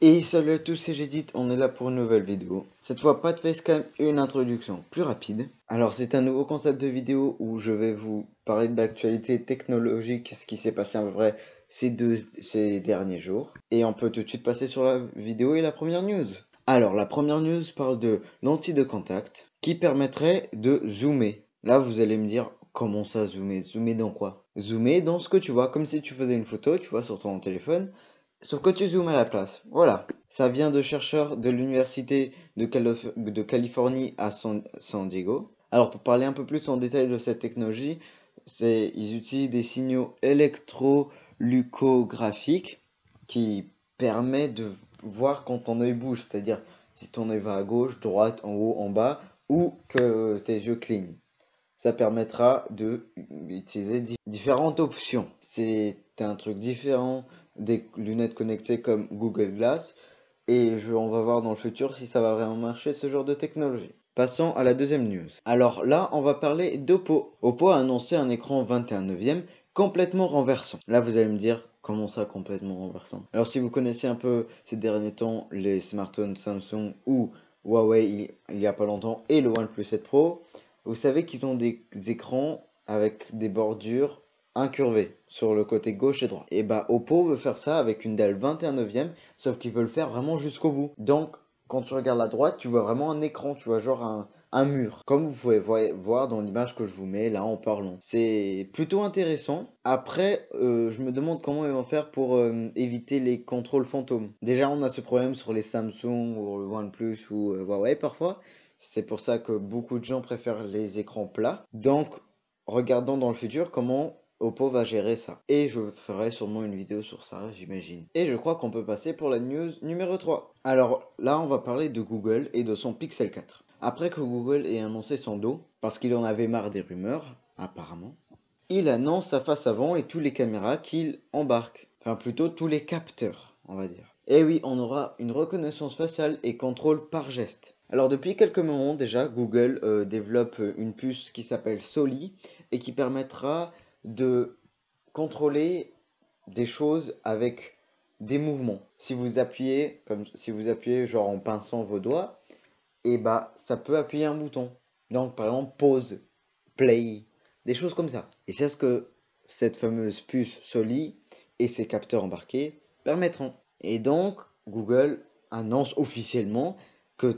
Et salut à tous, c'est Jedit, on est là pour une nouvelle vidéo. Cette fois pas de facecam, une introduction plus rapide. Alors c'est un nouveau concept de vidéo où je vais vous parler d'actualité technologique, ce qui s'est passé à peu près ces derniers jours. Et on peut tout de suite passer sur la vidéo et la première news. Alors la première news parle de lentille de contact qui permettrait de zoomer. Là vous allez me dire, comment ça zoomer? Zoomer dans quoi? Zoomer dans ce que tu vois, comme si tu faisais une photo, tu vois, sur ton téléphone. Sauf que tu zoomes à la place. Voilà. Ça vient de chercheurs de l'université de Californie à San Diego. Alors pour parler un peu plus en détail de cette technologie, ils utilisent des signaux électrolucographiques qui permettent de voir quand ton œil bouge, c'est-à-dire si ton œil va à gauche, droite, en haut, en bas, ou que tes yeux clignent. Ça permettra d'utiliser différentes options. C'est un truc différent des lunettes connectées comme Google Glass et on va voir dans le futur si ça va vraiment marcher ce genre de technologie. Passons à la deuxième news. Alors là, on va parler d'Oppo. Oppo a annoncé un écran 21/9 complètement renversant. Là, vous allez me dire, comment ça complètement renversant? Alors si vous connaissez un peu ces derniers temps les smartphones Samsung ou Huawei il y a pas longtemps et le OnePlus 7 Pro, vous savez qu'ils ont des écrans avec des bordures incurvées sur le côté gauche et droit. Et bah Oppo veut faire ça avec une dalle 21/9, sauf qu'ils veulent le faire vraiment jusqu'au bout. Donc quand tu regardes à droite, tu vois vraiment un écran, tu vois genre un mur. Comme vous pouvez voir dans l'image que je vous mets là en parlant. C'est plutôt intéressant. Après, je me demande comment ils vont faire pour éviter les contrôles fantômes. Déjà, on a ce problème sur les Samsung ou le OnePlus ou Huawei parfois. C'est pour ça que beaucoup de gens préfèrent les écrans plats. Donc, regardons dans le futur comment Oppo va gérer ça. Et je ferai sûrement une vidéo sur ça, j'imagine. Et je crois qu'on peut passer pour la news numéro 3. Alors là, on va parler de Google et de son Pixel 4. Après que Google ait annoncé son dos, parce qu'il en avait marre des rumeurs, apparemment, il annonce sa face avant et toutes les caméras qu'il embarque. Enfin, plutôt tous les capteurs, on va dire. Et oui, on aura une reconnaissance faciale et contrôle par geste. Alors depuis quelques moments déjà, Google développe une puce qui s'appelle Soli et qui permettra de contrôler des choses avec des mouvements. Si vous appuyez, genre en pinçant vos doigts, et bah ça peut appuyer un bouton. Donc par exemple pause, play, des choses comme ça. Et c'est ce que cette fameuse puce Soli et ses capteurs embarqués permettront. Et donc Google annonce officiellement que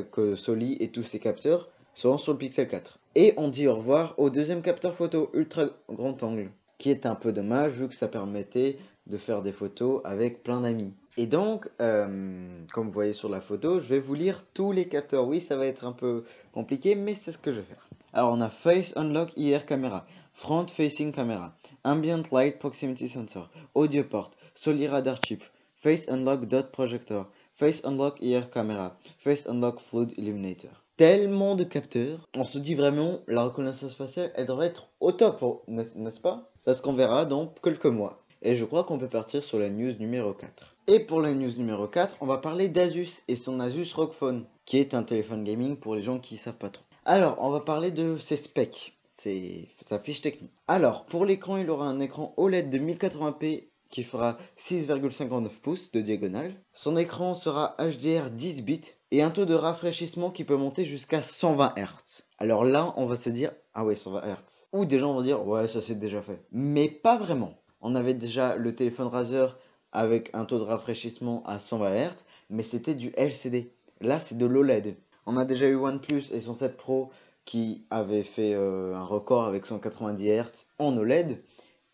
que Soli et tous ses capteurs seront sur le Pixel 4. Et on dit au revoir au deuxième capteur photo ultra grand angle, qui est un peu dommage vu que ça permettait de faire des photos avec plein d'amis. Et donc, comme vous voyez sur la photo, je vais vous lire tous les capteurs. Oui, ça va être un peu compliqué, mais c'est ce que je vais faire. Alors, on a Face Unlock IR Camera, Front Facing Camera, Ambient Light Proximity Sensor, Audio Port, Soli Radar Chip, Face Unlock Dot Projector, Face Unlock IR Camera, Face Unlock Flood Illuminator. Tellement de capteurs, on se dit vraiment, la reconnaissance faciale, elle devrait être au top, n'est-ce pas? Ça se qu'on verra dans quelques mois. Et je crois qu'on peut partir sur la news numéro 4. Et pour la news numéro 4, on va parler d'Asus et son Asus ROG Phone, qui est un téléphone gaming pour les gens qui savent pas trop. Alors, on va parler de ses specs, sa fiche technique. Alors, pour l'écran, il aura un écran OLED de 1080p qui fera 6,59 pouces de diagonale. Son écran sera HDR 10 bits et un taux de rafraîchissement qui peut monter jusqu'à 120 Hz. Alors là, on va se dire, ah ouais, 120 Hz. Ou des gens vont dire, ouais, ça c'est déjà fait. Mais pas vraiment. On avait déjà le téléphone Razer avec un taux de rafraîchissement à 120 Hz, mais c'était du LCD. Là, c'est de l'OLED. On a déjà eu OnePlus et son 7 Pro qui avait fait un record avec 190 Hz en OLED.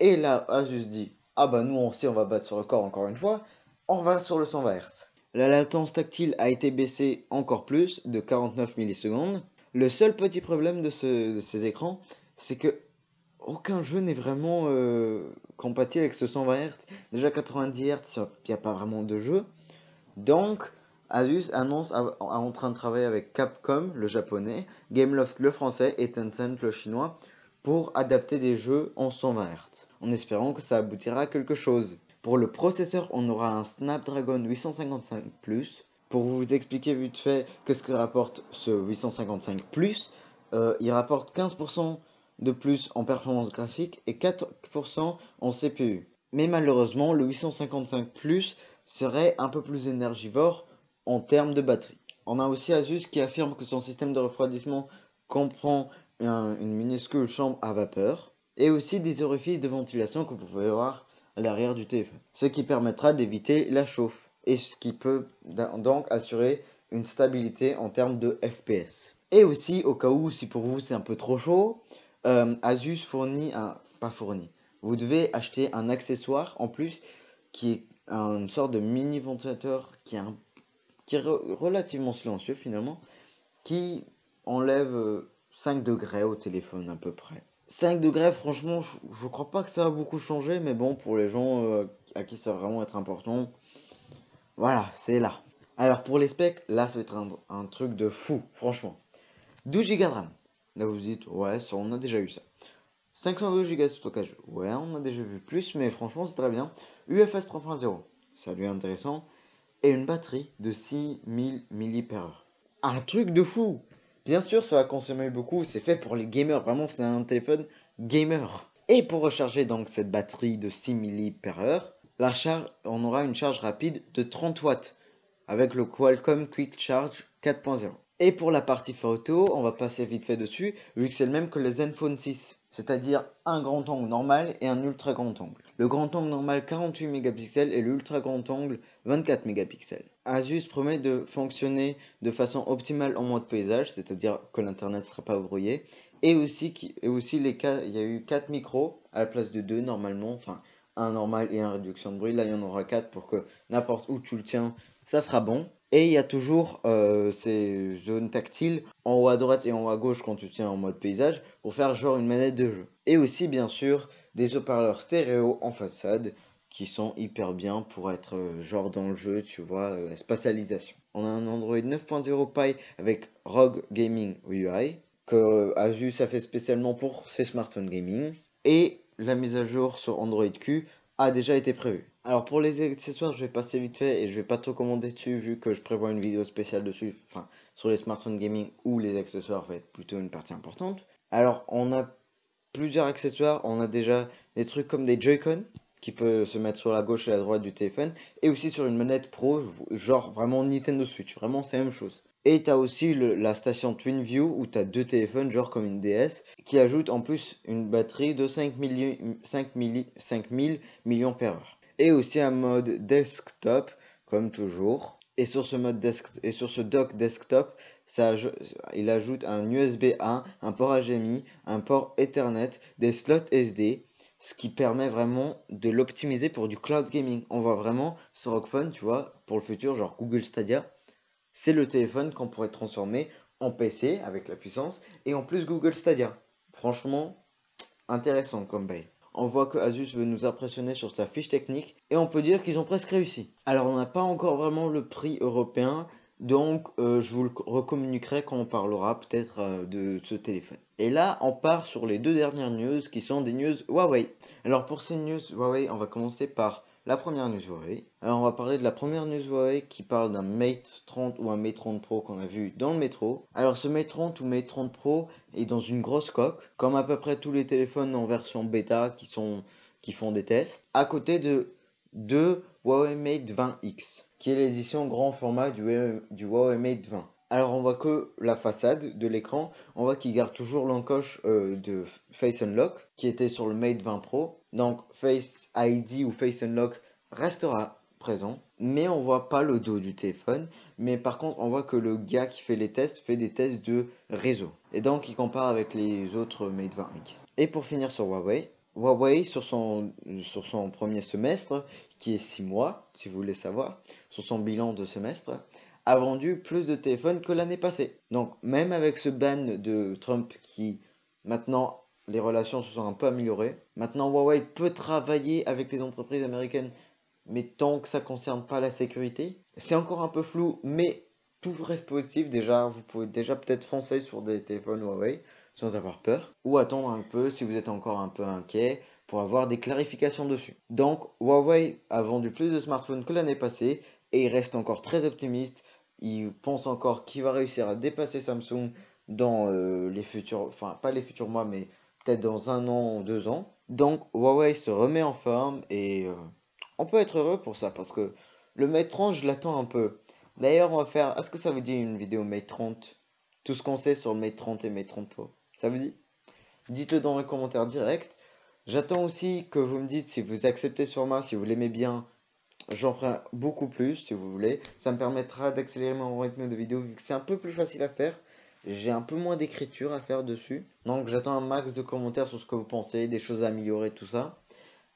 Et là, Asus dit, ah bah nous on sait on va battre ce record encore une fois, on va sur le 120 Hz. La latence tactile a été baissée encore plus, de 49 millisecondes. Le seul petit problème de ces écrans, c'est que aucun jeu n'est vraiment compatible avec ce 120 Hz. Déjà 90 Hz, il n'y a pas vraiment de jeu. Donc, Asus annonce en train de travailler avec Capcom, le japonais, Gameloft, le français, et Tencent, le chinois, pour adapter des jeux en 120 Hz, en espérant que ça aboutira à quelque chose. Pour le processeur, on aura un Snapdragon 855 Plus. Pour vous expliquer vite fait qu'est-ce que rapporte ce 855 Plus, il rapporte 15% de plus en performance graphique et 4% en CPU. Mais malheureusement, le 855 Plus serait un peu plus énergivore en termes de batterie. On a aussi Asus qui affirme que son système de refroidissement comprend une minuscule chambre à vapeur et aussi des orifices de ventilation que vous pouvez voir à l'arrière du téléphone, ce qui permettra d'éviter la chauffe et ce qui peut donc assurer une stabilité en termes de FPS. Et aussi, au cas où, si pour vous c'est un peu trop chaud, Asus fournit pas fournit, vous devez acheter un accessoire en plus qui est une sorte de mini ventilateur qui est relativement silencieux finalement, qui enlève 5 degrés au téléphone à peu près. 5 degrés, franchement, je crois pas que ça va beaucoup changer, mais bon, pour les gens à qui ça va vraiment être important, voilà, c'est là. Alors pour les specs, là ça va être un truc de fou, franchement. 12 Go de RAM. Là vous vous dites, ouais, ça, on a déjà eu ça. 512 Go de stockage, ouais, on a déjà vu plus, mais franchement c'est très bien. UFS 3.0, ça lui est intéressant. Et une batterie de 6000 mAh. Un truc de fou! Bien sûr, ça va consommer beaucoup, c'est fait pour les gamers, vraiment, c'est un téléphone gamer. Et pour recharger donc cette batterie de 6 mAh, on aura une charge rapide de 30 watts avec le Qualcomm Quick Charge 4.0. Et pour la partie photo, on va passer vite fait dessus, vu que c'est le même que le Zenfone 6, c'est-à-dire un grand angle normal et un ultra grand angle. Le grand angle normal 48 mégapixels et l'ultra grand angle 24 mégapixels. Asus promet de fonctionner de façon optimale en mode paysage, c'est-à-dire que l'internet ne sera pas brouillé, et aussi il y a eu 4 micros à la place de 2 normalement, enfin un normal et un réduction de bruit. Là il y en aura 4 pour que n'importe où tu le tiens, ça sera bon. Et il y a toujours ces zones tactiles en haut à droite et en haut à gauche quand tu tiens en mode paysage pour faire genre une manette de jeu. Et aussi bien sûr des haut-parleurs stéréo en façade qui sont hyper bien pour être genre dans le jeu, tu vois, la spatialisation. On a un Android 9.0 Pie avec ROG Gaming UI que Asus a fait spécialement pour ses smartphones gaming. Et la mise à jour sur Android Q a déjà été prévue. Alors pour les accessoires, je vais passer vite fait et je vais pas trop commander dessus vu que je prévois une vidéo spéciale dessus, enfin sur les smartphones gaming où les accessoires va être plutôt une partie importante. Alors on a plusieurs accessoires, on a déjà des trucs comme des Joy-Con qui peut se mettre sur la gauche et la droite du téléphone et aussi sur une manette pro, genre vraiment Nintendo Switch, vraiment c'est la même chose. Et tu as aussi la station TwinView où tu as deux téléphones, genre comme une DS, qui ajoute en plus une batterie de 5000 mAh. Et aussi un mode desktop, comme toujours. Et sur ce dock desktop, il ajoute un USB-A, un port HDMI, un port Ethernet, des slots SD, ce qui permet vraiment de l'optimiser pour du cloud gaming. On voit vraiment ce ROG Phone, tu vois, pour le futur, genre Google Stadia. C'est le téléphone qu'on pourrait transformer en PC avec la puissance et en plus Google Stadia. Franchement, intéressant comme bail. On voit que Asus veut nous impressionner sur sa fiche technique et on peut dire qu'ils ont presque réussi. Alors on n'a pas encore vraiment le prix européen, donc je vous le recommuniquerai quand on parlera peut-être de ce téléphone. Et là on part sur les deux dernières news qui sont des news Huawei. Alors pour ces news Huawei, on va commencer par la première news Huawei. Alors on va parler de la première news Huawei qui parle d'un Mate 30 ou un Mate 30 Pro qu'on a vu dans le métro. Alors ce Mate 30 ou Mate 30 Pro est dans une grosse coque, comme à peu près tous les téléphones en version bêta qui font des tests, à côté de deux Huawei Mate 20X, qui est l'édition grand format du Huawei Mate 20. Alors on voit que la façade de l'écran, on voit qu'il garde toujours l'encoche de Face Unlock qui était sur le Mate 20 Pro. Donc Face ID ou Face Unlock restera présent, mais on voit pas le dos du téléphone. Mais par contre, on voit que le gars qui fait les tests fait des tests de réseau. Et donc il compare avec les autres Mate 20X. Et pour finir sur Huawei, sur son premier semestre, qui est 6 mois, si vous voulez savoir, sur son bilan de semestre, a vendu plus de téléphones que l'année passée. Donc même avec ce ban de Trump qui maintenant les relations se sont un peu améliorées, maintenant Huawei peut travailler avec les entreprises américaines, mais tant que ça ne concerne pas la sécurité, c'est encore un peu flou, mais tout reste possible. Déjà, vous pouvez déjà peut-être foncer sur des téléphones Huawei sans avoir peur, ou attendre un peu si vous êtes encore un peu inquiet pour avoir des clarifications dessus. Donc Huawei a vendu plus de smartphones que l'année passée et il reste encore très optimiste. Il pense encore qu'il va réussir à dépasser Samsung dans les futurs, enfin pas les futurs mois, mais peut-être dans 1 an ou 2 ans. Donc Huawei se remet en forme et on peut être heureux pour ça parce que Le Mate 30, je l'attends un peu. D'ailleurs, on va faire. Est-ce que ça vous dit une vidéo Mate 30? Tout ce qu'on sait sur le Mate 30 et Mate 30 Pro. Ça vous dit? Dites-le dans les commentaires directs. J'attends aussi que vous me dites si vous acceptez sur moi, si vous l'aimez bien. J'en ferai beaucoup plus si vous voulez. Ça me permettra d'accélérer mon rythme de vidéo vu que c'est un peu plus facile à faire. J'ai un peu moins d'écriture à faire dessus. Donc j'attends un max de commentaires sur ce que vous pensez, des choses à améliorer, tout ça.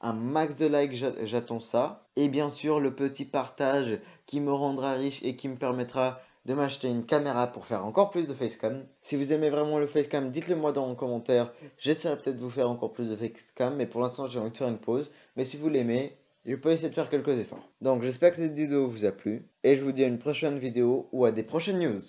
Un max de likes, j'attends ça. Et bien sûr le petit partage qui me rendra riche et qui me permettra de m'acheter une caméra pour faire encore plus de facecam. Si vous aimez vraiment le facecam, dites-le moi dans les commentaires. J'essaierai peut-être de vous faire encore plus de facecam, mais pour l'instant j'ai envie de faire une pause. Mais si vous l'aimez, je peux essayer de faire quelques efforts. Donc j'espère que cette vidéo vous a plu, et je vous dis à une prochaine vidéo ou à des prochaines news.